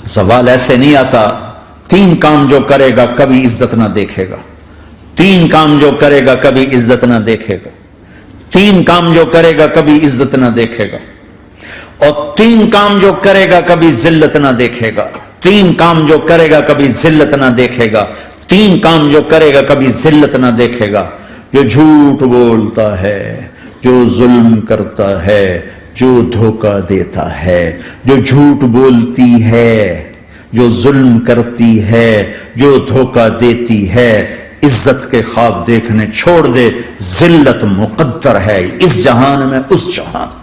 زوال ایسے نہیں آتا. 3 کام جو کرے گا کبھی عزت نہ دیکھے گا. 3 کام جو کرے گا کبھی عزت نہ دیکھے گا. 3 کام جو کرے گا کبھی عزت نہ دیکھے گا. اور 3 کام جو کرے گا کبھی ذلت نہ دیکھے گا. 3 کام جو کرے گا کبھی ذلت نہ دیکھے گا. 3 کام جو کرے گا کبھی ذلت نہ دیکھے گا. جو جھوٹ بولتا ہے، جو ظلم کرتا ہے، جو دھوکہ دیتا ہے، جو جھوٹ بولتی ہے، جو ظلم کرتی ہے، جو دھوکہ دیتی ہے، عزت کے خواب دیکھنے چھوڑ دے. ذلت مقدر ہے اس جہان میں اس جہان.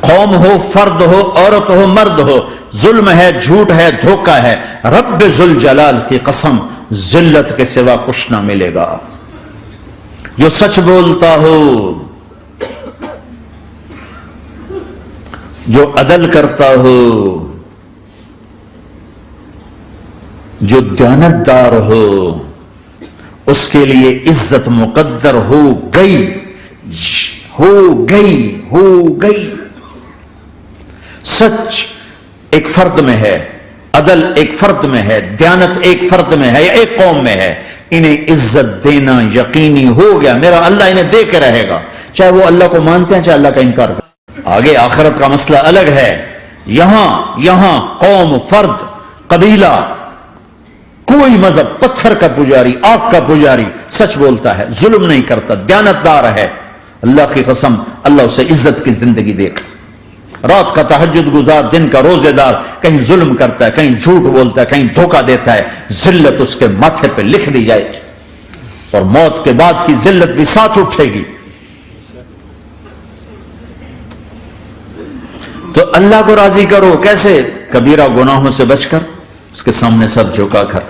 قوم ہو، فرد ہو، عورت ہو، مرد ہو، ظلم ہے، جھوٹ ہے، دھوکہ ہے، رب ذوالجلال کی قسم ذلت کے سوا کچھ نہ ملے گا. جو سچ بولتا ہو، جو عدل کرتا ہو، جو دیانتدار ہو، اس کے لیے عزت مقدر ہو گئی، ہو گئی، ہو گئی. سچ ایک فرد میں ہے، عدل ایک فرد میں ہے، دیانت ایک فرد میں ہے یا ایک قوم میں ہے. انہیں عزت دینا یقینی ہو گیا. میرا اللہ انہیں دے کے رہے گا، چاہے وہ اللہ کو مانتے ہیں چاہے اللہ کا انکار کرتے. آگے آخرت کا مسئلہ الگ ہے. یہاں قوم، فرد، قبیلہ، کوئی مذہب، پتھر کا پجاری، آگ کا پجاری سچ بولتا ہے، ظلم نہیں کرتا، دیانتدار ہے، اللہ کی قسم اللہ اسے عزت کی زندگی دے گا. رات کا تہجد گزار، دن کا روزے دار، کہیں ظلم کرتا ہے، کہیں جھوٹ بولتا ہے، کہیں دھوکہ دیتا ہے، ذلت اس کے ماتھے پہ لکھ دی جائے گی اور موت کے بعد کی ذلت بھی ساتھ اٹھے گی. تو اللہ کو راضی کرو. کیسے؟ کبیرہ گناہوں سے بچ کر، اس کے سامنے سب جھکا کر.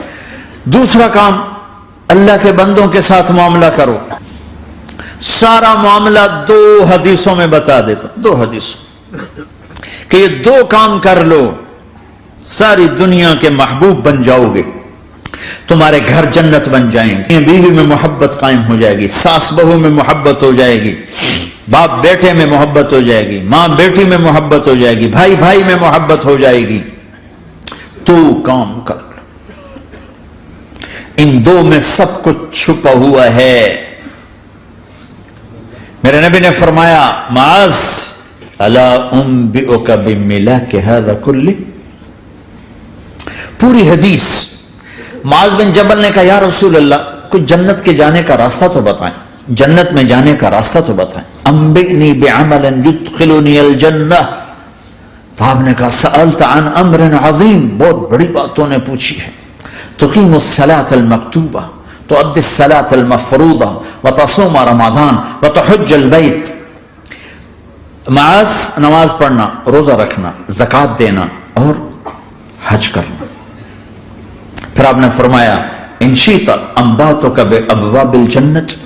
دوسرا کام، اللہ کے بندوں کے ساتھ معاملہ کرو. سارا معاملہ 2 حدیثوں میں بتا دیتا ہوں، 2 حدیثوں کہ یہ 2 کام کر لو، ساری دنیا کے محبوب بن جاؤ گے، تمہارے گھر جنت بن جائیں گے، بیوی میں محبت قائم ہو جائے گی، ساس بہو میں محبت ہو جائے گی، باپ بیٹے میں محبت ہو جائے گی، ماں بیٹی میں محبت ہو جائے گی، بھائی بھائی میں محبت ہو جائے گی. 2 کام کر لو. ان 2 میں سب کچھ چھپا ہوا ہے. میرے نبی نے فرمایا، معاذ الا انبئک بملاک ھذا کلہ. پوری حدیث. معاذ بن جبل نے کہا یا رسول اللہ کوئی جنت کے جانے کا راستہ تو بتائیں، جنت میں جانے کا راستہ تو بتائیں. انبئنی بعمل یدخلنی الجنہ. صاحب نے کہا سألت عن امر عظیم، بہت بڑی باتوں نے پوچھی ہے. تقیم الصلاۃ المکتوبہ، تؤدی الصلاۃ المفروضہ، وتصوم رمضان، وتحج البیت. معاذ نماز پڑھنا، روزہ رکھنا، زکوٰۃ دینا اور حج کرنا. پھر آپ نے فرمایا ان شئت انبأتک بابواب الجنۃ.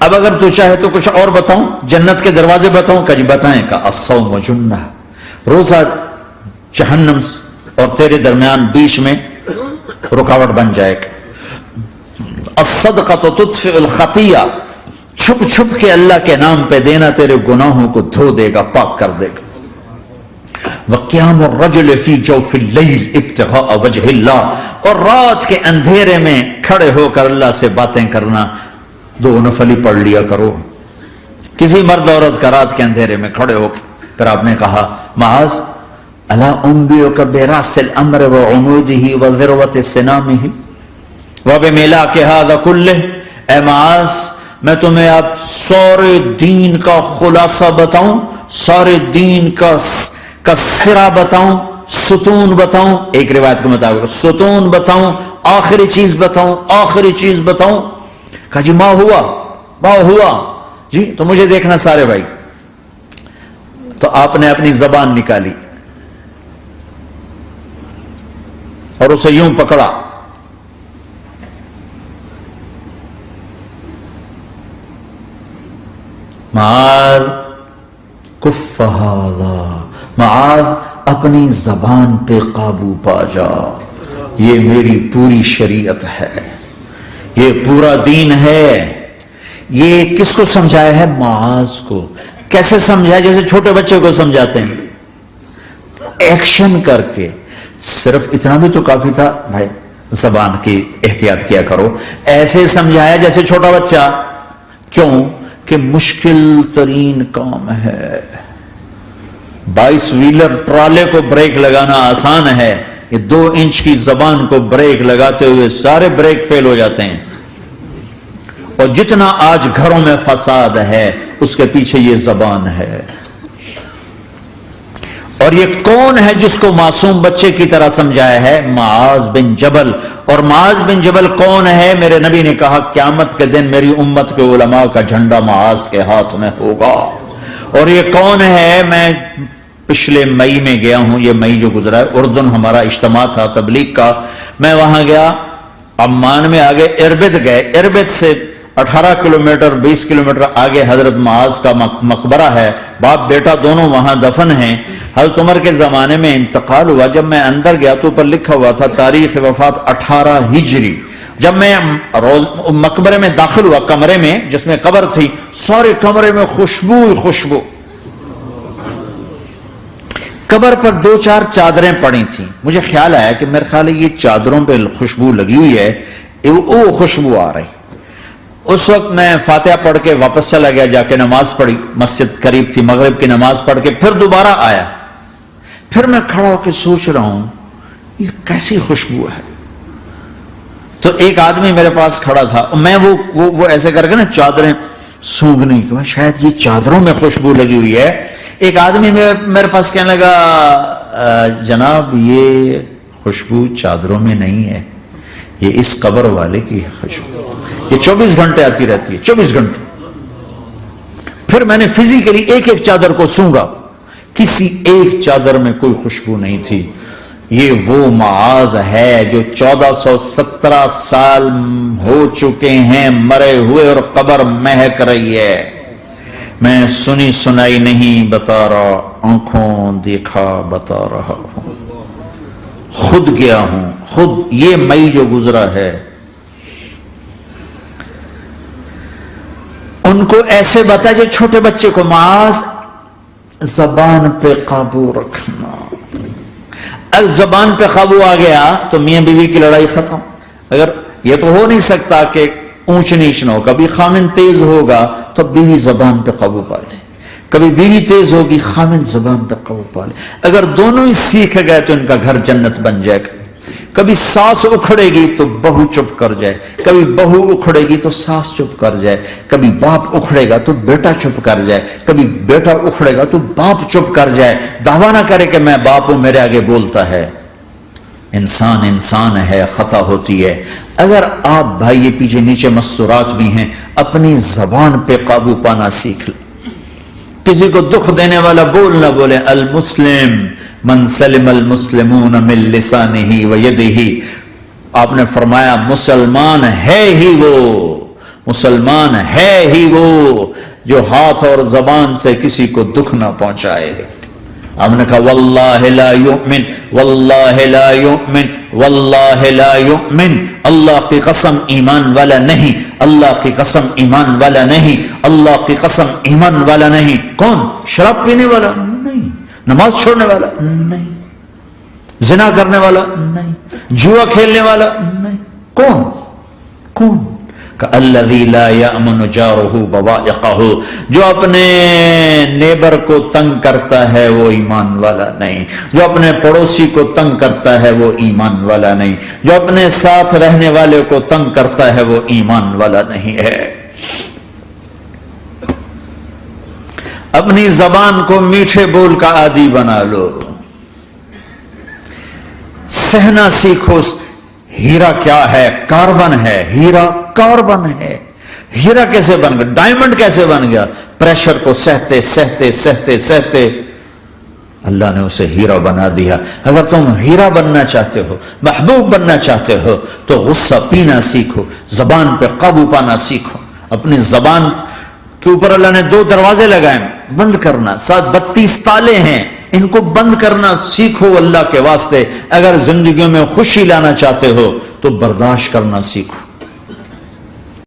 اب اگر تو چاہے تو کچھ اور بتاؤں، جنت کے دروازے بتاؤں؟ کہ جی بتائیں. کہ الصوم جنہ، روزہ جہنم اور تیرے درمیان بیچ میں رکاوٹ بن جائے گا. الصدقۃ تطفئ الخطیہ، چھپ چھپ کے اللہ کے نام پہ دینا تیرے گناہوں کو دھو دے گا، پاک کر دے گا. وقیام الرجل فی جوف اللیل ابتغاء وجہ اللہ، اور رات کے اندھیرے میں کھڑے ہو کر اللہ سے باتیں کرنا. 2 نفل پڑھ لیا کرو، کسی مرد عورت کا رات کے اندھیرے میں کھڑے ہو کے. پھر آپ نے کہا معاذ الا انبئک براس الامر وعمودہ وذروۃ سنامہ وبملاک ھذا کلہ. اے معاذ میں تمہیں اب سارے دین کا خلاصہ بتاؤں، سارے دین کا سرا بتاؤں، ستون بتاؤں. ایک روایت کے مطابق ستون بتاؤں، آخری چیز بتاؤں، آخری چیز بتاؤں. کہا جی ما ہوا جی. تو مجھے دیکھنا سارے بھائی. تو آپ نے اپنی زبان نکالی اور اسے یوں پکڑا. معاذ کف ھذا، معاذ اپنی زبان پہ قابو پا جا. یہ میری پوری شریعت ہے، یہ پورا دین ہے. یہ کس کو سمجھایا ہے؟ معاذ کو. کیسے سمجھایا؟ جیسے چھوٹے بچے کو سمجھاتے ہیں. ایکشن کر کے. صرف اتنا بھی تو کافی تھا بھائی زبان کی احتیاط کیا کرو. ایسے سمجھایا جیسے چھوٹا بچہ. کیوں کہ مشکل ترین کام ہے. 22 ویلر ٹرالے کو بریک لگانا آسان ہے, یہ 2 انچ کی زبان کو بریک لگاتے ہوئے سارے بریک فیل ہو جاتے ہیں. اور جتنا آج گھروں میں فساد ہے اس کے پیچھے یہ زبان ہے. اور یہ کون ہے جس کو معصوم بچے کی طرح سمجھایا ہے؟ معاذ بن جبل. اور معاذ بن جبل کون ہے؟ میرے نبی نے کہا قیامت کے دن میری امت کے علماء کا جھنڈا معاذ کے ہاتھ میں ہوگا. اور یہ کون ہے؟ میں پچھلے مئی میں گیا ہوں, یہ مئی جو گزرا ہے, اردن ہمارا اجتماع تھا تبلیغ کا. میں وہاں گیا, عمان میں آگے اربد گئے. اربد سے 18 کلومیٹر 20 کلومیٹر آگے حضرت معاذ کا مقبرہ ہے. باپ بیٹا دونوں وہاں دفن ہیں. حضرت عمر کے زمانے میں انتقال ہوا. جب میں اندر گیا تو اوپر لکھا ہوا تھا تاریخ وفات 18 ہجری. جب میں مقبرے میں داخل ہوا, کمرے میں جس میں قبر تھی, سارے کمرے میں خوشبو خوشبو. قبر پر 2-4 چادریں پڑی تھیں. مجھے خیال آیا کہ میرے خیال ہے یہ چادروں پہ خوشبو لگی ہوئی ہے, وہ خوشبو آ رہی. اس وقت میں فاتحہ پڑھ کے واپس چلا گیا, جا کے نماز پڑھی. مسجد قریب تھی, مغرب کی نماز پڑھ کے پھر دوبارہ آیا. پھر میں کھڑا ہو کے سوچ رہا ہوں یہ کیسی خوشبو ہے. تو ایک آدمی میرے پاس کھڑا تھا, میں وہ ایسے کر کے نا چادریں سونگنے کی, شاید یہ چادروں میں خوشبو لگی ہوئی ہے. ایک آدمی میرے پاس کہنے لگا جناب یہ خوشبو چادروں میں نہیں ہے, یہ اس قبر والے کی خوشبو, یہ 24 گھنٹے آتی رہتی ہے, 24 گھنٹے. پھر میں نے فزیکلی ایک ایک چادر کو سونگا, کسی ایک چادر میں کوئی خوشبو نہیں تھی. یہ وہ معاذ ہے جو 1417 سال ہو چکے ہیں مرے ہوئے اور قبر مہک رہی ہے. میں سنی سنائی نہیں بتا رہا, آنکھوں دیکھا بتا رہا ہوں, خود گیا ہوں, خود. یہ مئی جو گزرا ہے ان کو ایسے بتا جو چھوٹے بچے کو, معاذ زبان پہ قابو رکھنا. اب زبان پہ قابو آ گیا تو میاں بیوی کی لڑائی ختم. اگر یہ تو ہو نہیں سکتا کہ اونچ نیچ نہ ہو, کبھی خامن تیز ہوگا تو بیوی زبان پہ قابو پا لے, کبھی بیوی تیز ہوگی خامن زبان پہ قابو پا لے. اگر دونوں ہی سیکھ گئے تو ان کا گھر جنت بن جائے گا. کبھی ساس اکھڑے گی تو بہو چپ کر جائے, کبھی بہو اکھڑے گی تو ساس چپ کر جائے, کبھی باپ اکھڑے گا تو بیٹا چپ کر جائے, کبھی بیٹا اکھڑے گا تو باپ چپ کر جائے. دعویٰ نہ کرے کہ میں باپ ہوں میرے آگے بولتا ہے. انسان انسان ہے, خطا ہوتی ہے. اگر آپ بھائی یہ پیچھے نیچے مستورات بھی ہیں, اپنی زبان پہ قابو پانا سیکھ لیں. کسی کو دکھ دینے والا بول نہ بولے. المسلم من سلم المسلمون من لسانہ و یدہ. آپ نے فرمایا مسلمان ہے ہی وہ, مسلمان ہے ہی وہ جو ہاتھ اور زبان سے کسی کو دکھ نہ پہنچائے. آپ نے کہا واللہ لا یؤمن, واللہ لا یؤمن, واللہ لا یؤمن. اللہ کی قسم ایمان والا نہیں, اللہ کی قسم ایمان والا نہیں, اللہ کی قسم ایمان والا نہیں. کون؟ شراب پینے والا نہیں, نماز چھوڑنے والا نہیں, زنا کرنے والا نہیں, جوا کھیلنے والا نہیں. کون؟ الذی لا یأمن جارہ بوائقہ. جو اپنے نیبر کو تنگ کرتا ہے وہ ایمان والا نہیں, جو اپنے پڑوسی کو تنگ کرتا ہے وہ ایمان والا نہیں, جو اپنے ساتھ رہنے والے کو تنگ کرتا ہے وہ ایمان والا نہیں ہے. اپنی زبان کو میٹھے بول کا عادی بنا لو, سہنا سیکھو. ہیرا کیا ہے؟ کاربن ہے. ہیرا کاربن ہے. ہیرا کیسے بن گیا؟ ڈائمنڈ کیسے بن گیا؟ پریشر کو سہتے سہتے سہتے سہتے اللہ نے اسے ہیرا بنا دیا. اگر تم ہیرا بننا چاہتے ہو, محبوب بننا چاہتے ہو, تو غصہ پینا سیکھو, زبان پہ قابو پانا سیکھو. اپنی زبان کے اوپر اللہ نے 2 دروازے لگائے, بند کرنا. 32 تالے ہیں, ان کو بند کرنا سیکھو اللہ کے واسطے. اگر زندگیوں میں خوشی لانا چاہتے ہو تو برداشت کرنا سیکھو.